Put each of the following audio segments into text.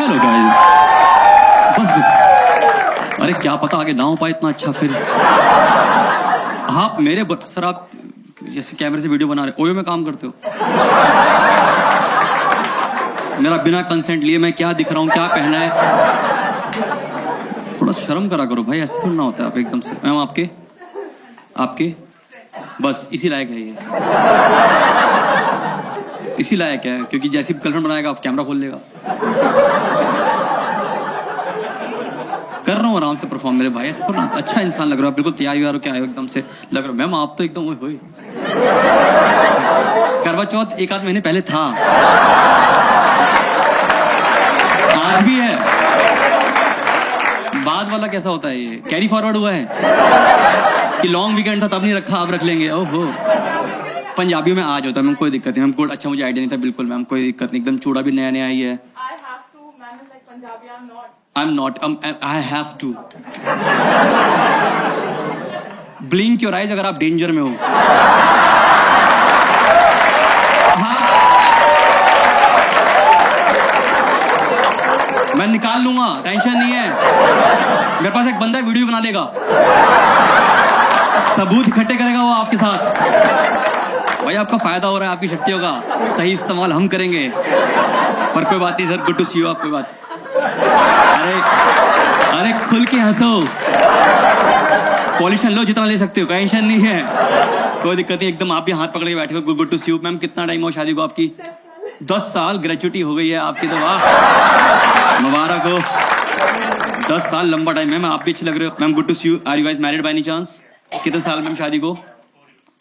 Hello guys, बस बस। अरे क्या पता आगे ना हो पाए इतना अच्छा। फिर आप मेरे सर, आप जैसे कैमरे से वीडियो बना रहे ओयो में काम करते हो, मेरा बिना कंसेंट लिए मैं क्या दिख रहा हूँ, क्या पहना है, थोड़ा शर्म करा करो भाई। ऐसे थोड़ा ना होता है आप एकदम से। मैम आपके बस इसी लायक है ये, इसी लायक है, क्योंकि जैसी गर्लफ्रेंड बनाएगा आप कैमरा खोल लेगा। कर रहा हूँ आराम से परफॉर्म मेरे भाई। ऐसे थोड़ा अच्छा इंसान लग रहा है, बिल्कुल तैयार व्यार क्या है एकदम से लग रहा है। मैम आप तो एकदम ओए होए। करवा चौथ एक आध महीने पहले था, आज भी है। बाद वाला कैसा होता है, ये कैरी फॉरवर्ड हुआ है कि लॉन्ग वीकेंड था तब नहीं रखा, अब रख लेंगे। ओहो, पंजाबियों में आज होता है मैम, कोई दिक्कत नहीं मैम। गुड, अच्छा मुझे आइडिया नहीं था बिल्कुल मैम, कोई दिक्कत नहीं। एकदम चूड़ा भी नया नया ही है। I'm not. I have to. Blink your eyes अगर आप डेंजर में हो। हाँ, मैं निकाल लूंगा, टेंशन नहीं है। मेरे पास एक बंदा वीडियो बना लेगा, सबूत इकट्ठे करेगा वो आपके साथ। भाई आपका फायदा हो रहा है, आपकी शक्तियों का सही इस्तेमाल हम करेंगे। पर कोई बात नहीं sir, good to see you. आप कोई बात, अरे खुल के हंसो, पॉल्यूशन लो जितना ले सकते हो, टेंशन नहीं है, कोई दिक्कत नहीं एकदम। आप भी हाथ पकड़ के बैठे हो। Good to see you. Ma'am कितना टाइम हो शादी को आपकी? 10 साल ग्रेजुएटी हो गई है आपकी तो, वाह मुबारक हो। 10 साल लंबा टाइम है। मैम आप भी अच्छे लग रहे हो ma'am. Good to see you. Are you guys married by any chance? कितने साल मैम शादी को?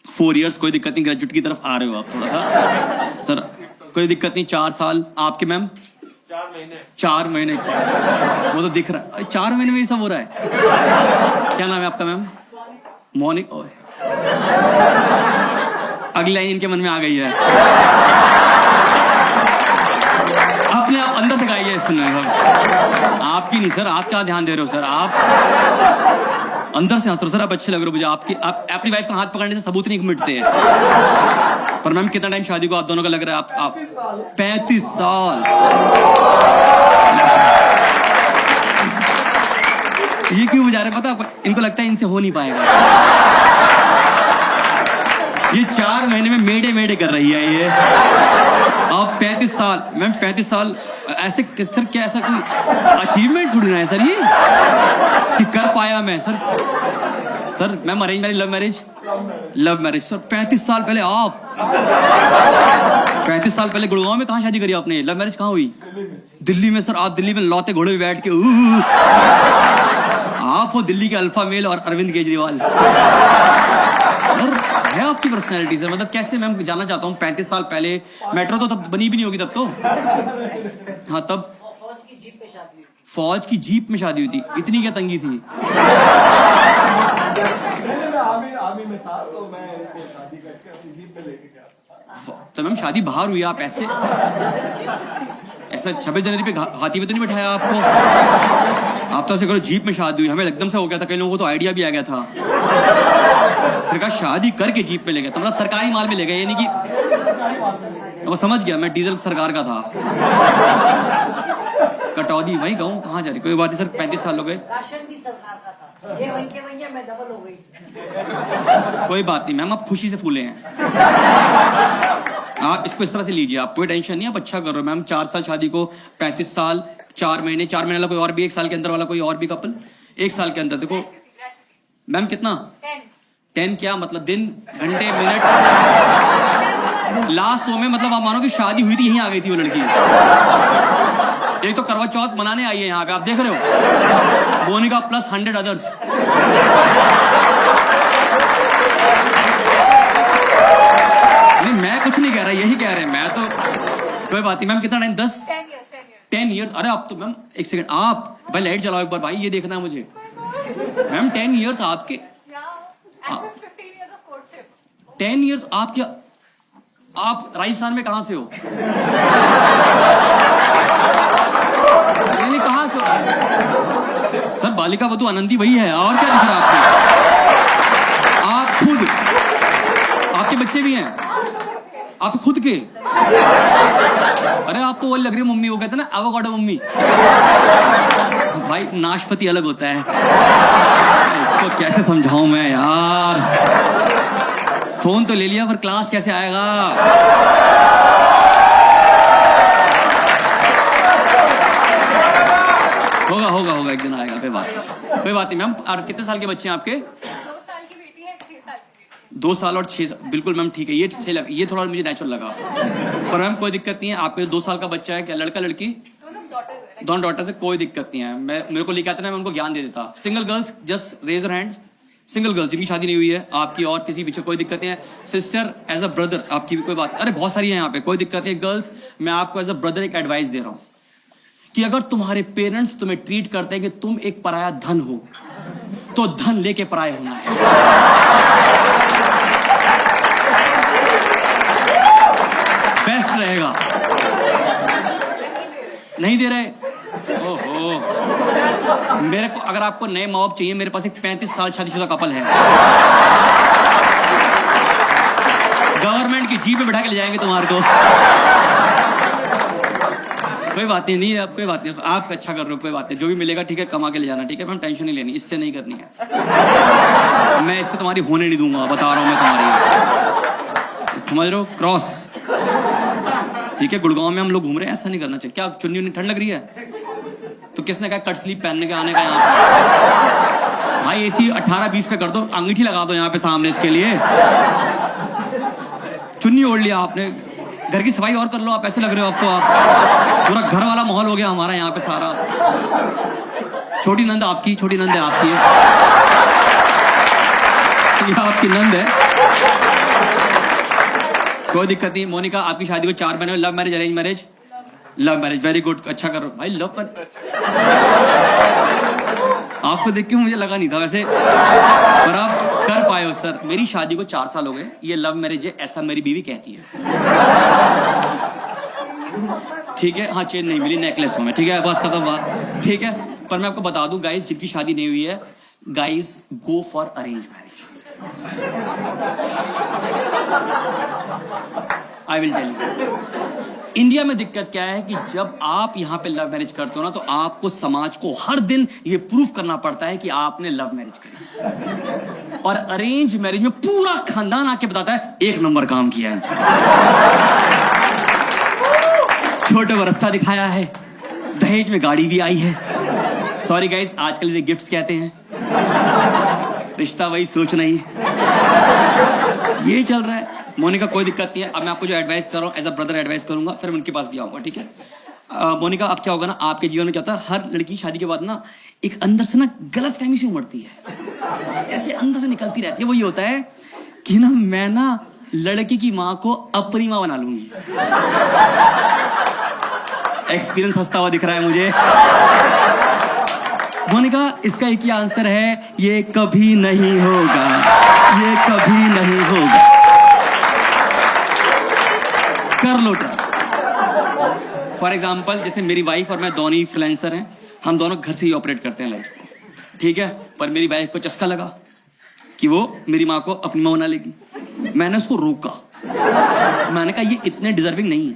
4 इयर्स, कोई दिक्कत नहीं। ग्रेजुएट की तरफ आ रहे हो आप थोड़ा सा सर, कोई दिक्कत नहीं। 4 साल आपके मैम? 4 महीने वो तो दिख रहा है। 4 महीने में ये सब हो रहा है। क्या नाम है आपका मैम? मॉर्निंग। अगली लाइन इनके मन में आ गई है, अपने आप अंदर से गाइए। सुनिए आपकी नहीं सर, आप क्या ध्यान दे रहे हो सर, आप अंदर से हंस रहे हो सर। आप अच्छे लग रहे हो मुझे। आप अपनी वाइफ का हाथ पकड़ने से सबूत नहीं मिटते हैं। पर मैम कितना टाइम शादी को आप दोनों का लग रहा है? आप 35 साल। ये क्यों बुझा रहे पता? इनको लगता है इनसे हो नहीं पाएगा। ये 4 महीने में मेडे कर रही है ये। आप 35 साल मैम, 35 साल ऐसे सर, क्या ऐसा कोई अचीवमेंट थोड़ी ना है सर ये कि कर पाया मैं sir. Sir ma'am arrange marriage, love marriage? Love marriage sir. 35 साल पहले आप 35 साल पहले गुड़गांव में कहाँ शादी करी आपने? लव मैरिज कहाँ हुई? दिल्ली में सर। आप दिल्ली में लौते घोड़े पे बैठ के आप हो दिल्ली के अल्फा मेल और अरविंद केजरीवाल सर। है आपकी पर्सनैलिटी सर, मतलब कैसे? मैं जानना चाहता हूँ। 35 साल पहले मेट्रो तो तब बनी भी नहीं होगी तब तो। हाँ तब फौज की जीप में शादी हुई थी। इतनी क्या तंगी थी? तो मैम शादी बाहर हुई, आप ऐसे 26 जनवरी पे हाथी में तो नहीं बैठाया आपको? आप तो ऐसे करो जीप में शादी हुई। हमें एकदम से हो गया था, कई लोगों को तो आइडिया भी आ गया था, फिर कहा शादी करके जीप में ले गया। तो मतलब सरकारी माल में ले गए, यानी कि वो समझ गया मैं, डीजल सरकार का था। कटौती वही कहूँ, कहाँ जा रही? कोई बात नहीं सर, 35 साल हो गए। राशन भी सरकार का था, ये वहीं के वहीं है, मैं डबल हो गई। कोई बात नहीं मैम, आप खुशी से फूले हैं। आप इसको इस तरह से लीजिए, आप कोई टेंशन नहीं, आप अच्छा कर रहे हो मैम। 4 साल शादी को, 35 साल 4 महीने। 4 महीने वाला कोई और भी, 1 साल के अंदर वाला कोई और भी कपल 1 साल के अंदर। देखो मैम कितना 10 क्या मतलब? दिन, घंटे, मिनट, लास्ट 100 में मतलब आप मानो कि शादी हुई थी, यहीं आ गई थी वो लड़की। एक तो करवा चौथ मनाने आई है यहाँ पे, आप देख रहे हो। Monica plus 100 others. नहीं मैं कुछ नहीं कह रहा, यही कह रहे हैं। मैं तो कोई बात नहीं मैम। कितना टाइम? 10 ईयर्स। अरे आप तो मैम 1 सेकंड, आप भाई लाइट जलाओ एक बार भाई, ये देखना है मुझे। मैम 10 ईयर्स आपके, 10 ईयर्स आपके। आप राजस्थान में कहां से हो? नहीं कहां से हो सर? बालिका वधू आनंदी वही है, और क्या दिख रहा है आपको? आप खुद, आपके बच्चे भी हैं आप खुद के? अरे आप तो वो लग रही है मम्मी, वो कहते हैं ना एवोकाडो मम्मी। भाई नाशपाती अलग होता है, इसको कैसे समझाऊं मैं यार। फोन तो ले लिया पर क्लास कैसे आएगा। होगा होगा होगा, एक दिन आएगा, कोई बात नहीं मैम। और कितने साल के बच्चे हैं आपके? 2 साल की बेटी है, 6 साल की बेटी। 2 साल और 6 साल, बिल्कुल मैम ठीक है, ये सही लगा, ये थोड़ा मुझे नेचुरल लगा। पर मैम कोई दिक्कत नहीं है, आपके 2 साल का बच्चा है, क्या लड़का लड़की? दोनों डॉटर से कोई दिक्कत नहीं है। मैं मेरे को लेके आते ना, मैं उनको ज्ञान दे देता। Single girls just raise your hands. Single girls जिनकी शादी नहीं हुई है, आपकी और किसी पीछे कोई दिक्कत नहीं है। सिस्टर एज अ ब्रदर आपकी भी कोई बात, अरे बहुत सारी है यहाँ पे, कोई दिक्कत नहीं। गर्ल्स मैं आपको एज अ ब्रदर एक एडवाइस दे रहा हूँ कि अगर तुम्हारे पेरेंट्स तुम्हें ट्रीट करते हैं कि तुम एक पराया धन हो, तो धन लेके पराया होना है। बेस्ट रहेगा। नहीं दे रहे? ओहो, मेरे को अगर आपको नए माँ बाप चाहिए, मेरे पास एक 35 साल शादीशुदा कपल है, गवर्नमेंट की जीप में बैठा के ले जाएंगे तुम्हारे को। कोई बात नहीं, आप कोई बात नहीं, आप अच्छा कर रहे हो, कोई बात नहीं, जो भी मिलेगा ठीक है, कमा के ले जाना, ठीक है मैम, टेंशन नहीं लेनी, इससे नहीं करनी है। मैं इससे तुम्हारी होने नहीं दूंगा, बता रहा हूं मैं तुम्हारी, समझ रहे हो? क्रॉस, ठीक है। गुड़गांव में हम लोग घूम रहे हैं, ऐसा नहीं करना चाहिए। क्या चुन्नी उन्नी ठंड लग रही है? तो किसने कहा कट स्लीप पहनने के आने का यहाँ पे? भाई एसी 18-20 पे कर दो, अंगीठी लगा दो यहाँ पे सामने इसके लिए। चुन्नी ओढ़ लिया आपने, घर की सफाई और कर लो, आप ऐसे लग रहे हो अब तो, आप पूरा घर वाला माहौल हो गया हमारा यहाँ पे सारा। छोटी नंद आपकी, छोटी नंद है आपकी, ये आपकी नंद है, कोई दिक्कत नहीं। मोनिका आपकी शादी को 4 महीने में, love marriage arrange marriage? Love marriage, very good, अच्छा करो भाई। लव मैरिज आपको देख के मुझे लगा नहीं था वैसे, पर आप कर पाए हो सर। मेरी शादी को 4 साल हो गए, ये लव मैरिज है ऐसा मेरी बीवी कहती है, ठीक है। हाँ चेन नहीं मिली, नेकलेस हूं मैं, ठीक है, बस खत्म बात, ठीक है। पर मैं आपको बता दूं गाइस, जिनकी शादी नहीं हुई है, guys go for arrange marriage. I will tell you. India में दिक्कत क्या है कि जब आप यहाँ पे लव मैरिज करते हो ना, तो आपको समाज को हर दिन ये प्रूफ करना पड़ता है कि आपने लव मैरिज करी। और अरेंज मैरिज में पूरा खानदान आके बताता है 1 नंबर काम किया है, छोटे को रास्ता दिखाया है, दहेज में गाड़ी भी आई है। सॉरी गाइस, आजकल ये गिफ्ट्स कहते हैं, रिश्ता वही सोच नहीं, ये चल रहा है। मोनिका कोई दिक्कत नहीं है, अब मैं आपको जो एडवाइस कर रहा हूँ एज अ ब्रदर एडवाइस करूंगा, फिर उनके पास भी आऊंगा, ठीक है। मोनिका अब क्या होगा ना, आपके जीवन में क्या होता है, हर लड़की शादी के बाद ना एक अंदर से ना गलत फहमी से उमड़ती है, ऐसे अंदर से निकलती रहती है। वो ये होता है कि ना मैं ना लड़की की माँ को अपनी माँ बना लूंगी। एक्सपीरियंस हंसता हुआ दिख रहा है मुझे। मोनिका इसका एक ही आंसर है, ये कभी नहीं होगा, ये कभी नहीं होगा। कर लो ट्राई। फॉर एग्जाम्पल जैसे मेरी वाइफ और मैं दोनों ही फ्रीलांसर हैं, हम दोनों घर से ही ऑपरेट करते हैं लाइफ को, ठीक है। पर मेरी वाइफ को चस्का लगा कि वो मेरी माँ को अपनी माँ बना लेगी। मैंने उसको रोका, मैंने कहा ये इतने डिजर्विंग नहीं है।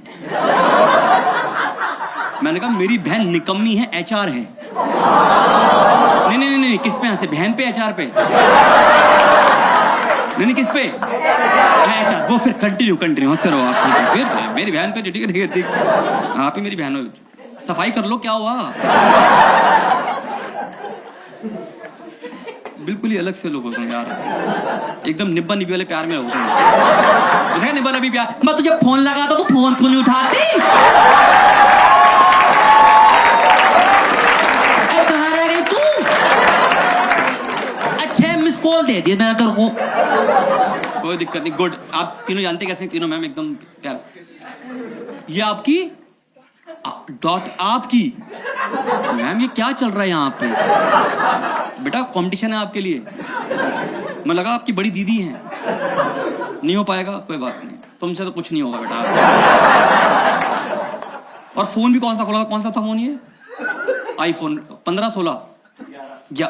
मैंने कहा मेरी बहन निकम्मी है, एचआर है। नहीं नहीं नहीं, किस पे हंसे? बहन पे, एचआर पे? नहीं किस पे? एचआर। वो फिर कंटिन्यू हंसते रहो आप, ठीक है। फिर मेरी बहन पे, ठीक है ठीक है ठीक, आप ही मेरी बहन हो, सफाई कर लो, क्या हुआ? बिल्कुल ही अलग से लोग होते हैं यार, एकदम निब्बा निब्बी वाले प्यार में होते हैं। निब्बा निब्बी प्यार, मैं तुझे फोन लगाता तो फोन क्यों नहीं उठाती? कहाँ रह गई तू? अच्छे मिस कॉल दे दिए मैंने तेरे को। कोई दिक्कत नहीं, गुड। आप तीनों जानते कैसे तीनों मैम एकदम प्यार। ये आपकी डॉट, आपकी मैम, ये क्या चल रहा है यहाँ पे? बेटा कंपटीशन है आपके लिए, मैं लगा आपकी बड़ी दीदी हैं। नहीं हो पाएगा, कोई बात नहीं, तुमसे तो कुछ नहीं होगा बेटा। और फोन भी कौन सा खोला, कौन सा था फोन ये? आईफोन 15, 16 या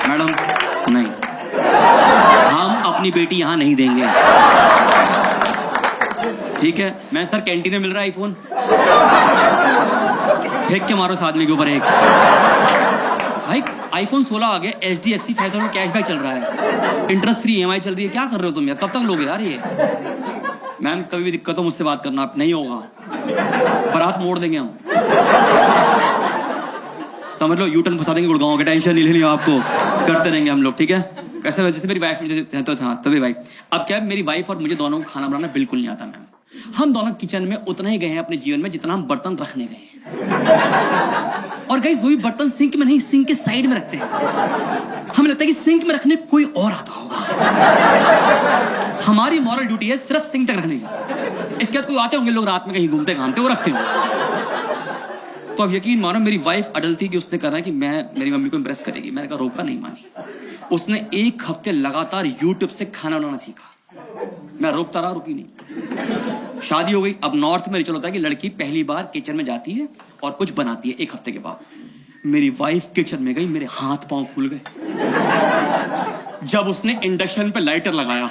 मैडम नहीं, हम अपनी बेटी यहां नहीं देंगे, ठीक है। मैं सर कैंटीन में मिल रहा है आईफोन, फेंक के मारो इस आदमी के ऊपर एक। भाई आईफोन 16 आ गया, HDFC फायदा में कैशबैक चल रहा है, इंटरेस्ट फ्री EMI चल रही है, क्या कर रहे हो तुम यार, कब तक लोगे यार ये। मैम कभी भी दिक्कत हो मुझसे बात करना, आप नहीं होगा, बारात मोड़ देंगे हम, समझ लो, यू टर्न फंसा देंगे गुड़गांव के, टेंशन नहीं लेनी आपको, करते रहेंगे हम लोग, ठीक है। कैसे वजह से मेरी वाइफ तो था तभी वाइफ, अब क्या है, मेरी वाइफ और मुझे दोनों को खाना बनाना बिल्कुल नहीं आता मैम। हम दोनों किचन में उतना ही गए हैं अपने जीवन में जितना हम बर्तन रखने गए हैं, और गाइस वो भी बर्तन सिंक में नहीं, सिंक के साइड में रखते हैं। हमें लगता है कि सिंक में रखने कोई और आता होगा, हमारी मॉरल ड्यूटी है सिर्फ सिंक तक रखने की। इसके बाद कोई आते होंगे लोग रात में कहीं घूमते घामते, वो रखते होंगे। तो अब यकीन मानो मेरी वाइफ अडल थी कि उसने कहा कि मैं मेरी मम्मी को इम्प्रेस करेगी, मैंने कहा रोका, नहीं मानी। उसने 1 हफ्ते लगातार यूट्यूब से खाना बनाना सीखा, मैं रोकता रहा, रुकी नहीं। शादी हो गई, अब नॉर्थ में रिचुअल होता है कि लड़की पहली बार किचन में जाती है और कुछ बनाती है। 1 हफ्ते के बाद मेरी वाइफ किचन में गई, मेरे हाथ पांव खुल गए जब उसने इंडक्शन पे लाइटर लगाया।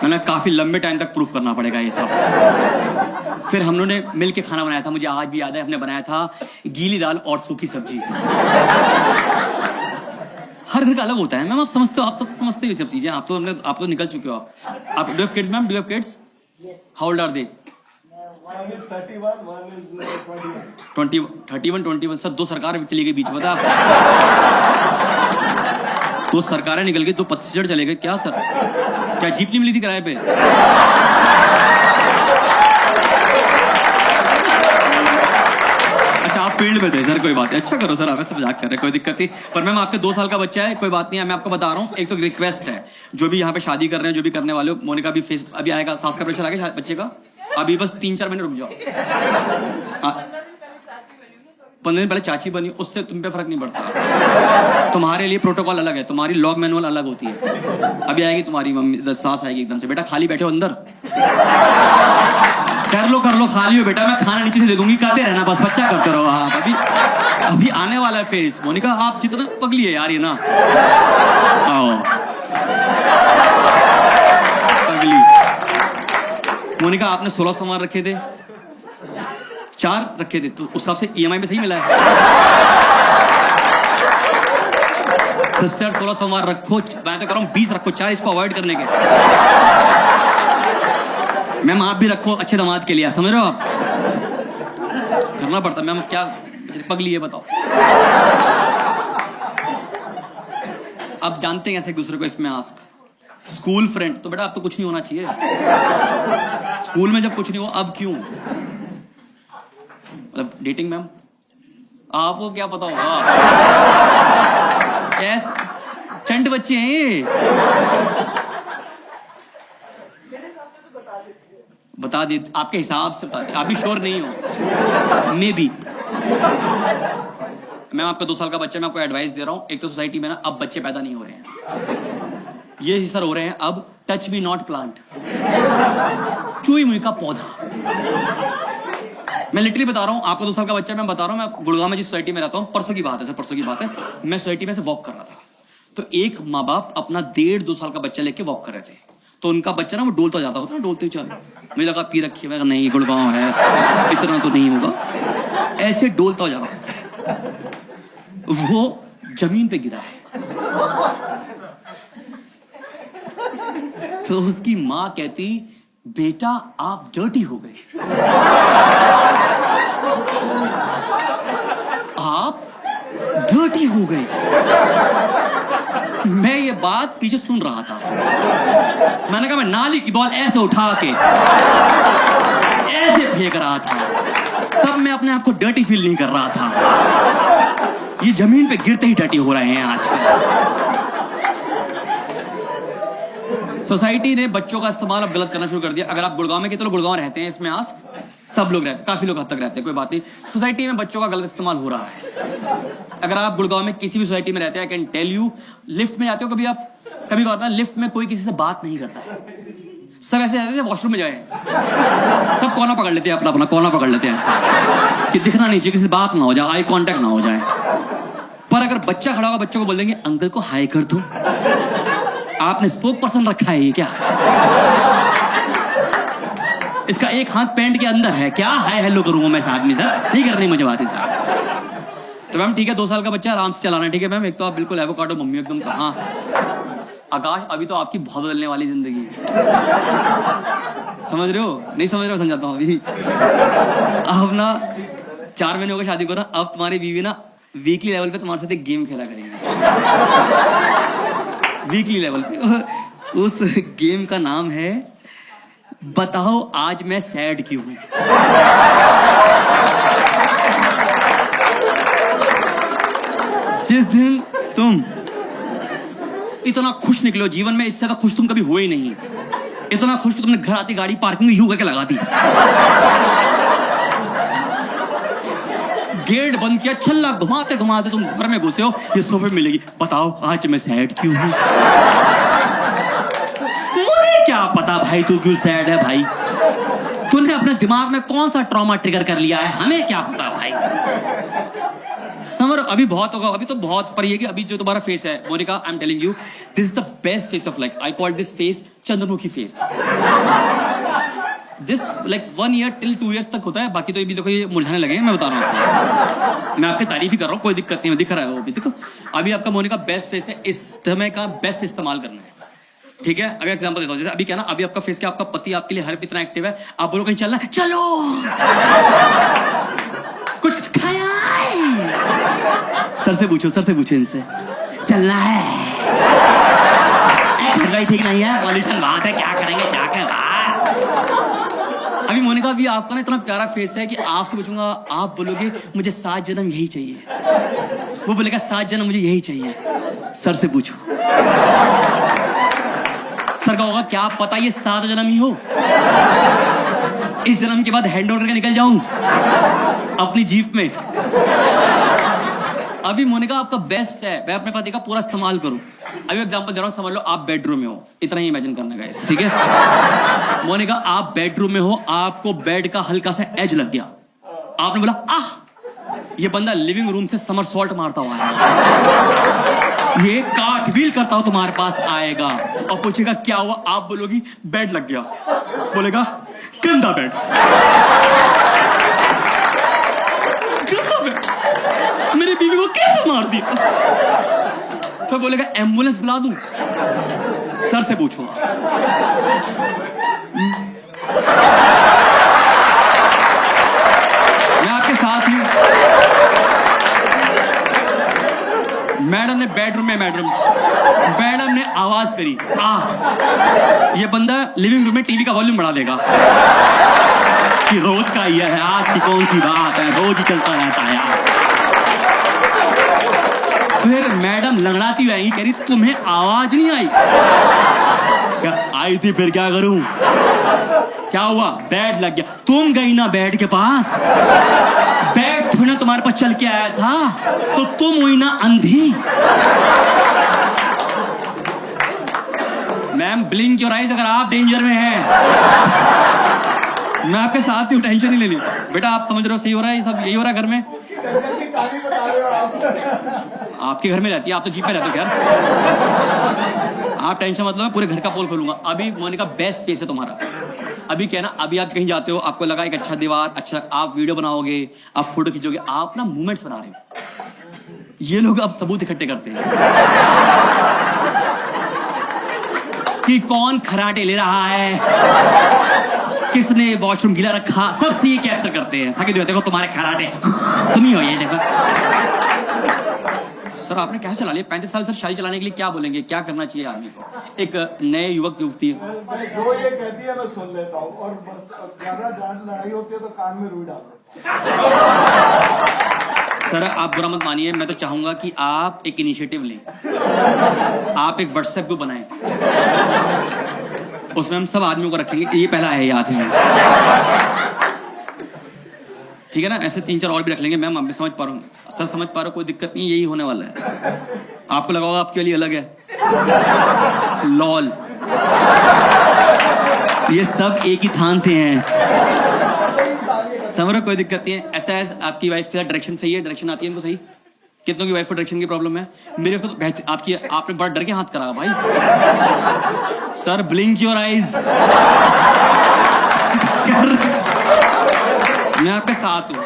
मैंने काफी लंबे टाइम तक प्रूफ करना पड़ेगा ये सब। फिर हम लोगों ने मिलके खाना बनाया था, मुझे आज भी याद है, हमने बनाया था गीली दाल और सूखी सब्जी। हर घर का अलग होता है मैम, आप समझते हो, आप तो समझते हो सब चीजें, आप तो निकल चुके हो। आप do have kids ma'am, do have kids? How old are they? 31 sir, 2 सरकार चली गई बीच में, बता। 2 सरकारें निकल गई, 2 पतझड़ चले गए, क्या सर, क्या जीप नहीं मिली थी किराए पे? अच्छा आप फील्ड में थे सर, कोई बात नहीं, अच्छा करो सर, आप ऐसे मजाक कर रहे हैं, कोई दिक्कत नहीं। पर मैम आपके 2 साल का बच्चा है, कोई बात नहीं है, मैं आपको बता रहा हूँ। एक तो रिक्वेस्ट है, जो भी यहाँ पे शादी कर रहे हैं, जो भी करने वाले हो, मोनिका भी फेस अभी आएगा, सास का प्रेशर आ गया बच्चे का, अभी बस 3-4 महीने रुक जाओ। 15 दिन पहले चाची बनी, उससे तुम पे फर्क नहीं पड़ता, तुम्हारे लिए प्रोटोकॉल अलग है, तुम्हारी लॉग मैनुअल अलग होती है। अभी आएगी तुम्हारी मम्मी, सास आएगी एकदम से, बेटा खाली बैठे हो अंदर, कर लो खाली हो बेटा, मैं खाना नीचे से दे दूंगी, खाते रहना बस, बच्चा करते रहो आप। अभी आने वाला है फेस। मोनिका आप जितना पगली है यार ये ना, आओ पगली। मोनिका आपने 16 सामान रखे थे, 4 रखे थे, तो उस हिसाब से EMI में सही मिला है। सिस्टर 16 सामान रखो, मैं तो कह रहा हूं 20 रखो, 4 इसको अवॉइड करने के। मैम आप भी रखो अच्छे दामाद के लिए, समझ रहे हो आप, करना पड़ता। मैम क्या पगली है बताओ। अब जानते हैं ऐसे एक दूसरे को, इफ मैं आस्क स्कूल फ्रेंड, तो बेटा अब तो कुछ नहीं होना चाहिए, स्कूल में जब कुछ नहीं हो अब क्यों, मतलब डेटिंग। मैम आपको क्या पता होगा, कैसे चंड बच्चे हैं ये, बता दे आपके हिसाब से, बता दे, आप भी श्योर नहीं हो, मे बी। मैं आपका 2 साल का बच्चा, मैं आपको एडवाइस दे रहा हूं। एक तो सोसाइटी में ना अब बच्चे पैदा नहीं हो रहे हैं, ये सर हो रहे हैं अब टच मी नॉट प्लांट, चुई मुई का पौधा। मैं लिटरली बता रहा हूं, आपका 2 साल का बच्चा, मैं बता रहा हूं, मैं गुड़गांव में जिस सोसाइटी में रहता हूं, परसों की बात है सर, परसों की बात है, मैं सोसाइटी में से वॉक कर रहा था, तो एक माँ बाप अपना 1.5-2 साल का बच्चा लेके वॉक कर रहे थे, तो उनका बच्चा ना वो डोलता जाता होता ना, डोलते ही चल, मुझे लगा पी रखी है, नहीं गुड़गांव है, इतना तो नहीं होगा, ऐसे डोलता जा रहा, वो जमीन पे गिरा है। तो उसकी माँ कहती, बेटा आप डर्टी हो गए, आप डर्टी हो गए। मैं ये बात पीछे सुन रहा था, मैंने कहा मैं नाली की बॉल ऐसे उठा के ऐसे फेंक रहा था, तब मैं अपने आप को डर्टी फील नहीं कर रहा था, ये जमीन पे गिरते ही डर्टी हो रहे हैं आज। सोसाइटी ने बच्चों का इस्तेमाल अब गलत करना शुरू कर दिया। अगर आप गुड़गांव में, कितने लोग गुड़गांव रहते हैं इसमें आस्क, सब लोग रहते हैं, काफी लोग हद तक रहते हैं, कोई बात नहीं, सोसाइटी में बच्चों का गलत इस्तेमाल हो रहा है। अगर आप गुड़गांव में किसी भी सोसाइटी में रहते हैं, I can tell you, lift में जाते हो कभी आप, कभी होता है लिफ्ट में कोई किसी से बात नहीं करता है, सब ऐसे जाते हैं वॉशरूम में जाए, सब कोना पकड़ लेते हैं, अपना कोना पकड़ लेते हैं ऐसे। कि दिखना नहीं चाहिए, किसी से बात ना हो जाए, आई कांटेक्ट ना हो जाए। पर अगर बच्चा खड़ा होगा, बच्चों को बोल देंगे अंकल को हाय कर दो। आपने स्पोक पर्सन रखा है ये क्या? इसका एक हाथ पैंट के अंदर है क्या? हाय हेलो करूंगा मैं साथ में? सर नहीं करनी मुझे बात है सर। तो मैम ठीक है, 2 साल का बच्चा आराम से चलाना है, ठीक है मैम। एक तो आप बिल्कुल एवोकाडो मम्मी एकदम। हाँ आकाश, अभी तो आपकी बहुत बदलने वाली जिंदगी, समझ रहे हो? नहीं समझ रहे हो? समझाता हूँ अभी। अब ना 4 महीने हो गए शादी को ना, अब तुम्हारी बीवी ना वीकली लेवल पे तुम्हारे साथ एक गेम खेला करेगी। वीकली लेवल पे। उस गेम का नाम है बताओ आज मैं सैड क्यों हूं। जिस दिन तुम इतना खुश निकलो जीवन में, इससे ज्यादा खुश तुम कभी हुए ही नहीं। इतना खुश तो तुमने घर आती गाड़ी पार्किंग में यूं करके लगा दी, गेट बंद किया, छल्ला घुमाते घुमाते तुम घर में घुसे हो, ये सोफे में मिलेगी बताओ आज मैं सैड क्यों हूं। मुझे क्या पता भाई तू क्यों सैड है भाई, तूने अपने दिमाग में कौन सा ट्रॉमा ट्रिगर कर लिया है, हमें क्या पता भाई। समर अभी बहुत होगा, अभी तो बहुत, पर ये कि अभी जो तुम्हारा फेस है Monica, I am telling you this is the best face of life. I call this face Chandramukhi face. This like 1 year till 2 years तक होता है, बाकी तो ये भी देखो ये मुरझाने लगे हैं, मैं बता रहा हूँ आपको। मैं आपकी तारीफ ही कर रहा हूँ, कोई दिक्कत नहीं, दिख रहा है वो भी। देखो अभी आपका मोनिका बेस्ट फेस है, इस समय का बेस्ट इस्तेमाल करना है, ठीक है। अभी एग्जांपल देता हूँ, जैसे अभी क्या ना, अभी आपका फेस क्या, आपका पति आपके लिए हर इतना एक्टिव है, आप बोलो कहीं चलना, चलो कुछ खाया है? सर से पूछो इनसे, चलना है, ठीक नहीं है, पॉल्यूशन बात है, क्या करेंगे जाके बाहर। अभी मोनिका अभी आपका ना इतना प्यारा फेस है कि आपसे पूछूंगा, आप बोलोगे मुझे 7 जन्म यही चाहिए, वो बोलेगा 7 जन्म मुझे यही चाहिए। सर से पूछो, सर का होगा क्या पता ये 7 जन्म ही हो, इस जन्म के बाद हैंड ओवर करके निकल जाऊं अपनी जीप में। अभी मोनिका आपका बेस्ट है, मैं अपने पति का पूरा इस्तेमाल करूं। अभी एग्जांपल दे रहा हूं, समझ लो आप बेडरूम में हो, इतना ही इमेजिन करना गाइस, ठीक है। मोनिका आप बेडरूम में हो, आपको बेड का हल्का सा एज लग गया, आपने बोला आह, ये बंदा लिविंग रूम से समरसॉल्ट मारता हुआ है, ये कार्टव्हील करता हुआ तुम्हारे पास आएगा और पूछेगा क्या हुआ, आप बोलोगी बेड लग गया, बोलेगा गंदा बेड, मेरी बीवी को कैसे मार दिया, फिर बोलेगा एम्बुलेंस बुला दूं। सर से पूछो, मैं आपके साथ हूं। मैडम ने मैडम ने आवाज करी, ये बंदा लिविंग रूम में टीवी का वॉल्यूम बढ़ा देगा कि रोज का ये है, आज की कौन सी बात है, रोज ही चलता रहता है यार। फिर मैडम लंगड़ाती हुई आएगी, कह रही तुम्हें आवाज नहीं आई क्या? आई थी, फिर क्या करूं, क्या हुआ, बेड लग गया, तुम गई ना बेड के पास, बेड थोड़ी ना तुम्हारे पास चल के आया था, तो तुम हुई ना अंधी। मैम ब्लिंक योर आइज अगर आप डेंजर में हैं, मैं आपके साथ ही हूं, टेंशन नहीं लेनी बेटा, आप समझ रहे हो सही हो रहा है, ये सब यही हो रहा है घर में। आपके घर में रहती है, आप तो जीप में रहते हो यार, आप टेंशन मतलब मैं पूरे घर का पोल खोलूंगा। अभी मोनिका बेस्ट फेस है तुम्हारा। अभी क्या है ना, अभी आप कहीं जाते हो, आपको लगा एक अच्छा दीवार, अच्छा आप वीडियो बनाओगे, आप फोटो खींचोगे, आप ना मूवमेंट्स बना रहे हो, ये लोग अब सबूत इकट्ठे करते हैं कि कौन खराटे ले रहा है, किसने वॉशरूम गीला रखा, सबसे ये कैप्चर करते हैं। सके देखो तुम्हारे खराटे, तुम ही हो ये देखो। सर आपने कैसे चला लिया 35 साल, सर शादी चलाने के लिए क्या बोलेंगे, क्या करना चाहिए आदमी को, एक नए युवक युवती है? जो ये कहती है मैं सुन लेता हूँ, और बस ज्यादा डांट लड़ाई होती है तो कान में रुई डाल देता हूं। सर आप बुरा मत मानिए, मैं तो चाहूंगा कि आप एक इनिशिएटिव लें, आप एक व्हाट्सएप ग्रुप बनाएं, उसमें हम सब आदमियों को रखेंगे, ये पहला है याद है, ठीक है ना। ऐसे 3-4 और भी रख लेंगे। मैम आप भी समझ पा रहा हूँ, सर समझ पा रहा हूँ, कोई दिक्कत नहीं, यही होने वाला है। आपको लगा होगा आपके लिए अलग है, लॉल, ये सब एक ही थान से हैं, समरो कोई दिक्कत नहीं है। ऐसा है आपकी वाइफ के साथ डायरेक्शन सही है, डायरेक्शन आती है इनको सही? कितनों की वाइफ को डायरेक्शन की प्रॉब्लम है? मेरे को तो बेहतर आपकी, आपने बड़ा डर के हाथ करा भाई। Sir blink your eyes. मैं आपके साथ हूँ।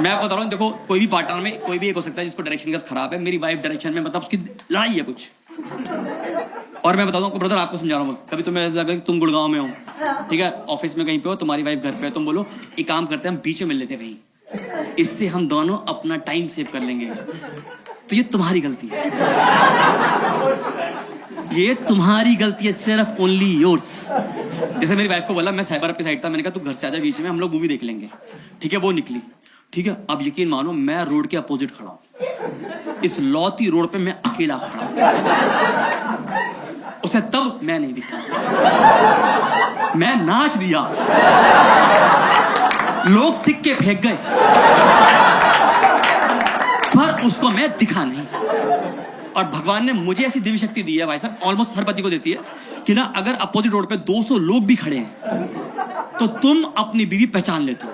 मैं आपको बता रहा हूँ, देखो कोई भी पार्टनर में कोई भी एक हो सकता है जिसको डायरेक्शन का खराब है। मेरी वाइफ डायरेक्शन में मतलब उसकी लड़ाई है कुछ। और मैं बताता हूँ ब्रदर, आपको समझा रहा हूँ, कभी तुम्हें ऐसा लगा कि तुम गुड़गांव में हो, ठीक है, ऑफिस में कहीं पे हो, तुम्हारी वाइफ घर पे है, तुम बोलो एक काम करते हैं हम बीच में मिल लेते हैं कहीं, इससे हम दोनों अपना टाइम सेव कर लेंगे। तो ये तुम्हारी गलती है, ये तुम्हारी गलती है, सिर्फ ओनली योर्स। जैसे मेरी वाइफ को बोला, मैं साइबर की साइड था, मैंने कहा तू घर से आजा बीच में, हम लोग मूवी देख लेंगे, ठीक है, वो निकली, ठीक है। अब यकीन मानो मैं रोड के अपोजिट खड़ा हूं, इस लौती रोड पे मैं अकेला खड़ा हूं, उसे तब मैं नहीं दिखा, मैं नाच दिया, लोग सिक्के फेंक गए, पर उसको मैं दिखा नहीं। और भगवान ने मुझे ऐसी दिव्य शक्ति दी है भाई साहब, ऑलमोस्ट हर पति को देती है, कि ना अगर अपोजिट रोड पे 200 लोग भी खड़े हैं तो तुम अपनी बीवी पहचान लेते हो,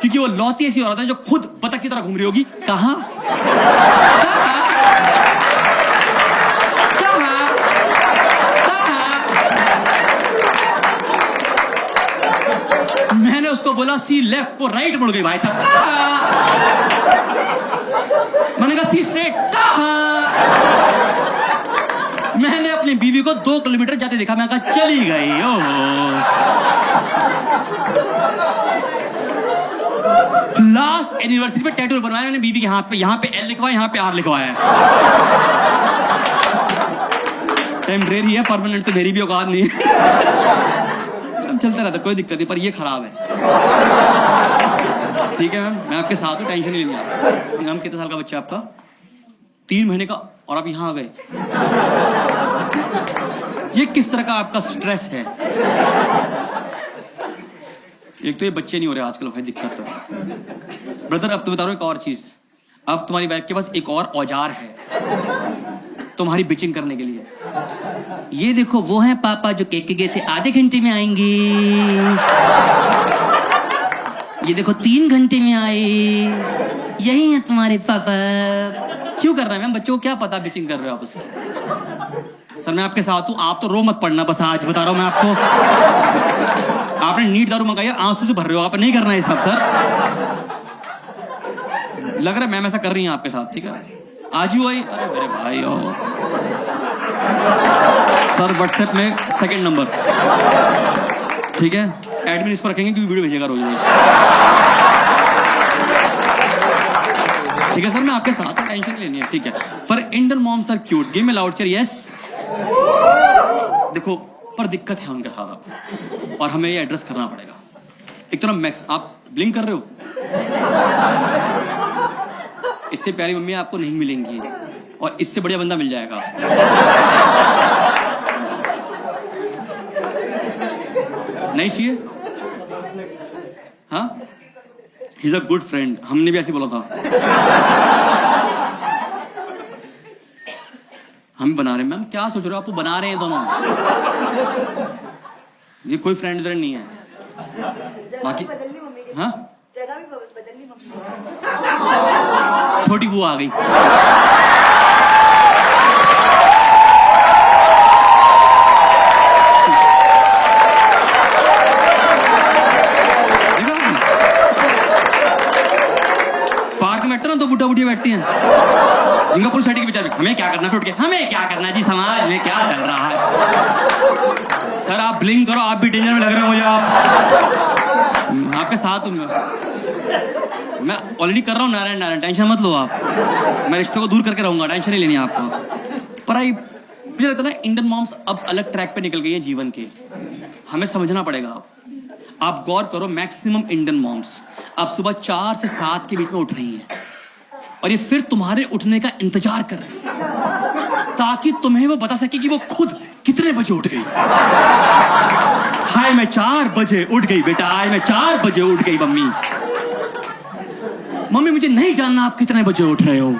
क्योंकि वो लौती ऐसी औरत है जो खुद बतख की तरह घूम रही होगी। कहां मैंने उसको बोला सी लेफ्ट, वो राइट मुड़ गई भाई साहब। मैंने कहा सी स्ट्रेट, मैंने अपनी बीवी को 2 किलोमीटर जाते देखा, मैं कहा चली गई। लास्ट एनिवर्सरी पे टैटू बनवाया मैंने बीवी के हाथ पे, यहाँ पे एल लिखवाया, यहाँ पे आर लिखवाया है। टेम्परेरी है, परमानेंट तो मेरी भी औकात नहीं है। चलता रहता, कोई दिक्कत नहीं, पर ये खराब है, ठीक है मैम, मैं आपके साथ हूँ, टेंशन नहीं लेनी आप। मैम कितने साल का बच्चा आपका? 3 महीने का, और आप यहाँ आ गए। ये किस तरह का आपका स्ट्रेस है? एक तो ये बच्चे नहीं हो रहे आजकल भाई, दिक्कत तो है। ब्रदर अब तो बता रहा हूँ एक और चीज, अब तुम्हारी वाइफ के पास एक और औजार है तुम्हारी बिचिंग करने के लिए। ये देखो वो हैं पापा जो केक के गए थे, आधे घंटे में आएंगे। ये देखो 3 घंटे में आए, यही है तुम्हारे पापा। क्यों कर रहे हैं मैम? बच्चों को क्या पता बिचिंग कर रहे हो आप उसकी? सर मैं आपके साथ हूँ, आप तो रो मत पड़ना, बस आज बता रहा हूँ मैं आपको। आपने नीट दारू मंगाई है, आंसू से भर रहे हो, आप नहीं करना है सब सर। लग रहा है मैम ऐसा कर रही हैं आपके साथ, ठीक है, आज ही आई। अरे मेरे भाई ओ सर, व्हाट्सएप में 2nd नंबर, ठीक है, एडमिन इसको रखेंगे क्योंकि वीडियो भेजेगा रोज रोज, ठीक है सर, मैं आपके साथ, टेंशन लेनी है, ठीक है। पर Indian moms are cute, give me loud cheer, yes. देखो पर दिक्कत है उनके साथ आप, और हमें ये एड्रेस करना पड़ेगा। एक तो ना मैक्स, आप ब्लिंक कर रहे हो, इससे प्यारी मम्मी आपको नहीं मिलेंगी, और इससे बढ़िया बंदा मिल जाएगा। नहीं चाहिए? हाँ, he is a good friend, हमने भी ऐसे बोला था। हम बना रहे हैं मैम, क्या सोच रहे हो? आपको बना रहे हैं दोनों, ये कोई फ्रेंड फ्रेंड नहीं है। बाकी हाँ, जगह भी बदलनी मम्मी। छोटी बुआ आ गई। पार्क में बैठते ना, तो बुढ़ा बुढ़िया बैठती हैं, जिनका पुलिस के बेचारे, हमें क्या करना, फिर उठ के हमें क्या करना जी, समाज में क्या चल रहा है। सर आप ब्लिंक करो, आप भी डेंजर में लग रहे हो मुझे, आप आपके साथ हूँ मैं ऑलरेडी कर रहा हूँ, नारायण नारायण, टेंशन मत लो आप, मैं रिश्तों को दूर करके रहूंगा, टेंशन नहीं लेनी आपको। पर मुझे लगता है ना इंडियन मॉम्स अब अलग ट्रैक पे निकल गई है जीवन के, हमें समझना पड़ेगा। आप गौर करो, मैक्सिमम इंडियन मॉम्स अब सुबह 4 से 7 के बीच में उठ रही हैं, और ये फिर तुम्हारे उठने का इंतजार कर रही है, ताकि तुम्हें वो बता सके कि वो खुद कितने बजे उठ गई। हाय मैं 4 बजे उठ गई बेटा, हाय मैं 4 बजे उठ गई मम्मी। मम्मी मुझे नहीं जानना आप कितने बजे उठ रहे हो।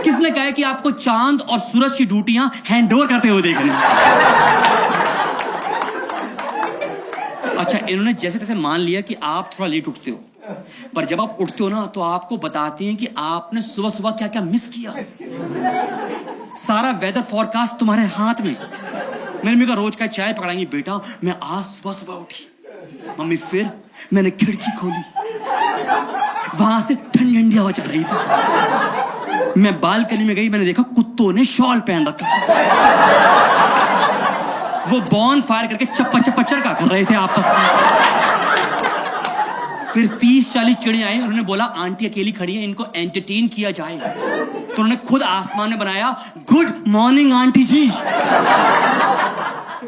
किसने कहा कि आपको चांद और सूरज की ड्यूटियां हैंड ओवर करते हुए देखनी? अच्छा, इन्होंने जैसे तैसे मान लिया कि आप थोड़ा लेट उठते हो, पर जब आप उठते हो ना तो आपको बताते हैं कि आपने सुबह सुबह क्या क्या मिस किया। सारा वेदर फोरकास्ट तुम्हारे हाथ में। मेरी मम्मी का रोज का चाय पकड़ाएंगी, बेटा मैं आज सुबह सुबह उठी मम्मी, फिर मैंने खिड़की खोली, वहां से ठंडी ठंडी हवा चल रही थी। मैं बालकनी में गई, मैंने देखा कुत्तों ने शॉल पहन रखा, वो बॉन फायर करके चप्पा चप्पा चरका कर रहे थे आपस में। फिर 30-40 चिड़िया आई, उन्होंने बोला आंटी अकेली खड़ी है, इनको एंटरटेन किया जाए, तो उन्होंने खुद आसमान में बनाया गुड मॉर्निंग आंटी जी।